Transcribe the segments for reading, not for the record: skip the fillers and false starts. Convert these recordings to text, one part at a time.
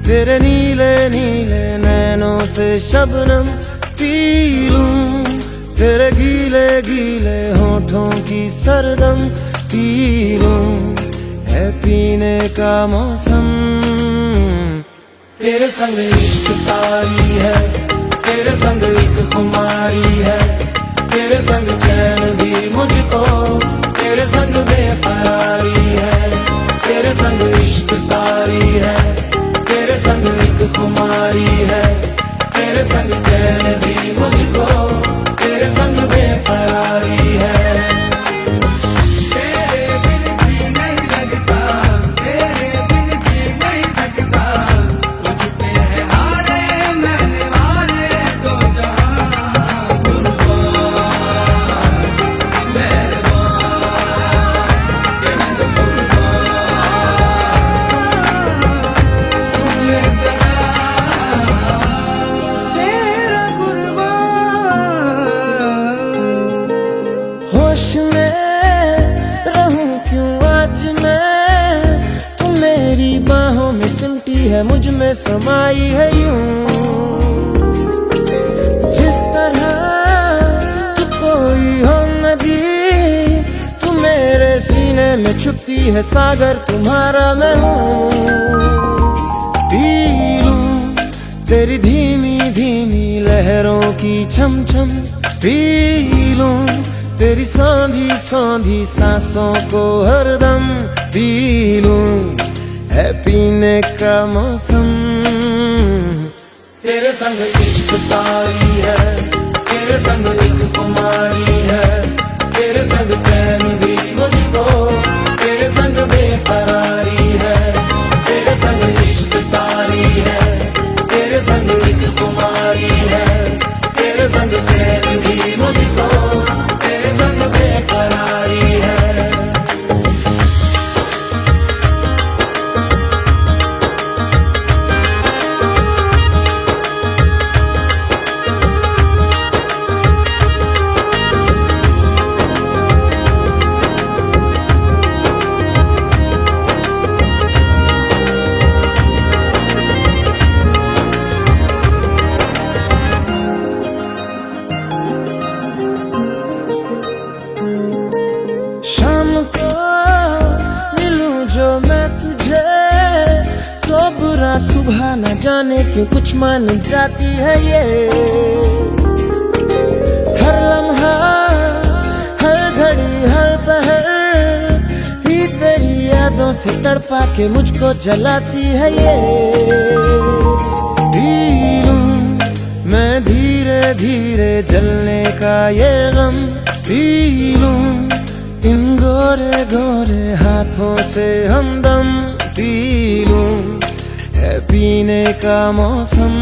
तेरे नीले नीले नैनों से शबनम पी लूं, तेरे गीले गीले होठों की सरगम पी लूं, है पीने का मौसम। तेरे संग इश्क तारी है, तेरे संग एक खुमारी है, तेरे संग चैन भी मुझको, तेरे संग बेकरारी है। तेरे संग इश्क तारी है, तेरे संग एक खुमारी है, तेरे संग चैन भी मुझको, तेरे संग बेकरारी है। तेरे बिन जी नहीं लगता, तेरे बिन जी नहीं सकता, तुझ पे है हारे मैंने मारे दो जहां। कुर्बान मेहरबान के मैं तो होश में रहूं क्यों आज मैं, तू मेरी बाहों में सिमटी है, मुझ में समाई है यूं। जिस तरह तू कोई हो नदी, तू मेरे सीने में छुपती है, सागर तुम्हारा मैं हूँ। पी लूं तेरी धीमी धीमी लहरों की छम छम, पी लूं तेरी सौंधी सौंधी सांसों को हरदम, पी लूं है पीने का मौसम। तेरे संग इश्क तारी है, तेरे संग एक खुमारी है, तेरे संग चैन भी मुझको, तेरे संग बेकरारी है। तेरे संग इश्क तारी है, तेरे संग एक खुमारी है, तेरे संग चैन भी मुझको, तेरे संग बेकरारी है। शाम को मिलूं जो मैं तुझे, तो बुरा सुबह न जाने क्यों कुछ मान जाती है ये। हर लम्हा हर घड़ी हर पहर ही तेरी यादों से तड़पा के मुझको जलाती है ये। पी लूं मैं धीरे धीरे जलने का ये गम, पी लूं इन गोरे गोरे हाथों से हमदम, पी लूं है पीने का मौसम।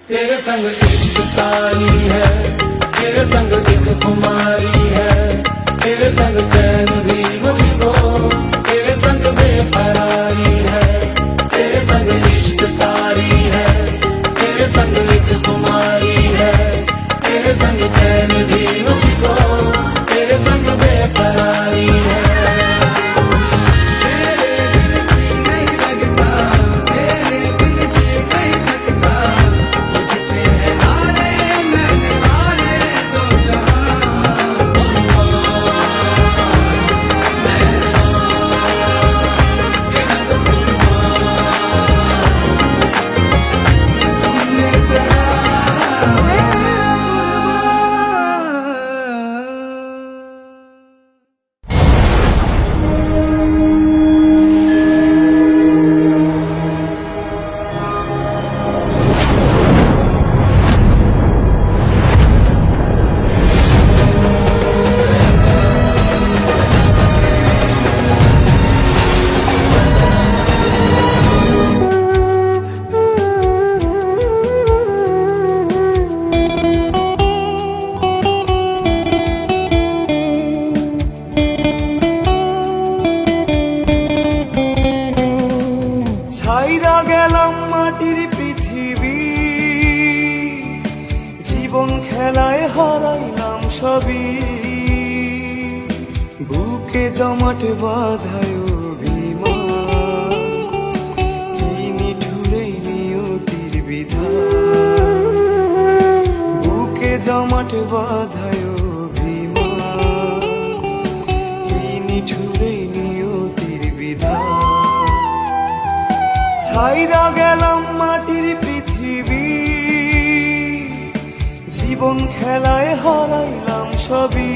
तेरे संग इश्क तारी है, तेरे संग एक खुमारी है, तेरे संग चैन भी मुझको, तेरे संग बेकरारी है। तेरे संग इश्क तारी है, तेरे संग एक खुमारी है, तेरे संग चैन भी मुझको, तेरे संग बेकरारी है। ছাইরা গেলাম মাটির পৃথিবী, জীবন খেলায় হারাইলাম সবই। বুকে জমাট বাঁধায় অভিমান, কি নিঠুরে নিয়তির বিধান। বুকে জমাট বাঁধায় অভিমান, কি নিঠুরে নিয়তির বিধান। ছাইরা গেলাম মাটির পৃথিবী, জীবন খেলায় হারাইলাম সবই।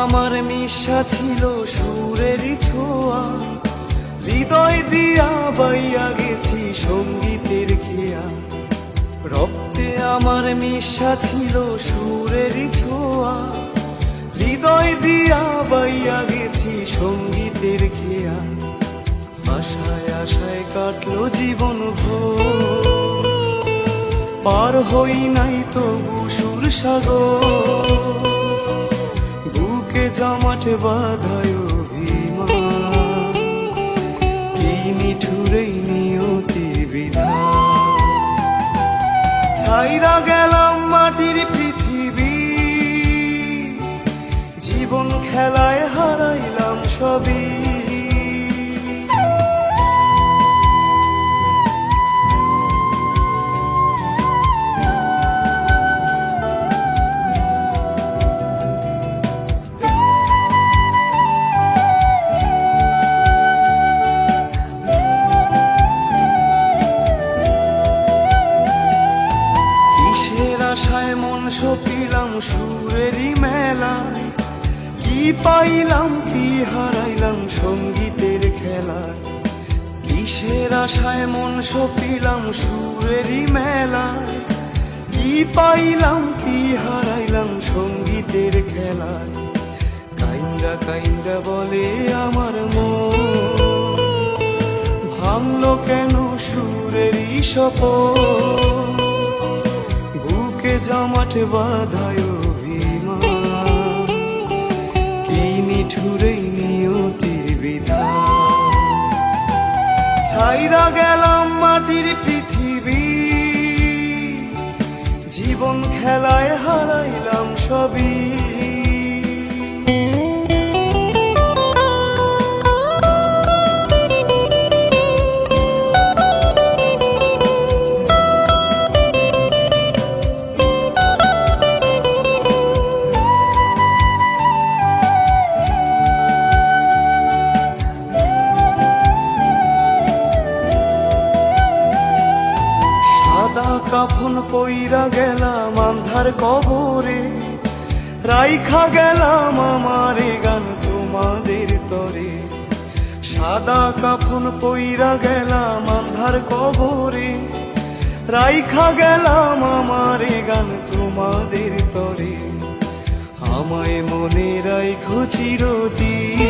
আমার মিশা ছিল সুরেরই ছোঁয়া, হৃদয় দিয়া বাইয়া গেছি সঙ্গীতের খেয়া। রক্তে আমার মিশা ছিল সুরেরই ছোঁয়া, হৃদয় দিয়া বাইয়া গেছি সঙ্গীতের খেয়া। আশায় আশায় কাটলো জীবন ভোর, পার হই নাই তবু সুর সাগর। জমাট বাঁধায় অভিমান, কি নিঠুরে নিয়তির বিধান। ছাইরা গেলাম মাটির পৃথিবী, জীবন খেলায় হারাইলাম সবই। আশায় মন সপিলাম সুরেরই মেলায়, কি পাইলাম কি হারাইলাম সঙ্গীতের খেলায়। কিসের আশায় মন সপিলাম সুরেরই মেলায়, কি পাইলাম কি হারাইলাম সঙ্গীতের খেলায়। কাইন্দা কাইন্দা বলে আমার মন, ভাঙলো কেন সুরেরই শপথ। জমাট বাঁধায় অভিমান, কি নিঠুরে নিয়তির বিধান। ছাইরা গেলাম মাটির পৃথিবী, জীবন খেলায় হারাইলাম সবই। কাফন পইরা গেলাম আন্ধার কবরে, রাইখা গেলাম আমারে গান তোমাদের তরে। সাদা কাফন পইরা গেলাম আন্ধার কবরে, রাইখা গেলাম আমারে গান তোমাদের তরে। আমায় মনে রাইখো চিরদিন,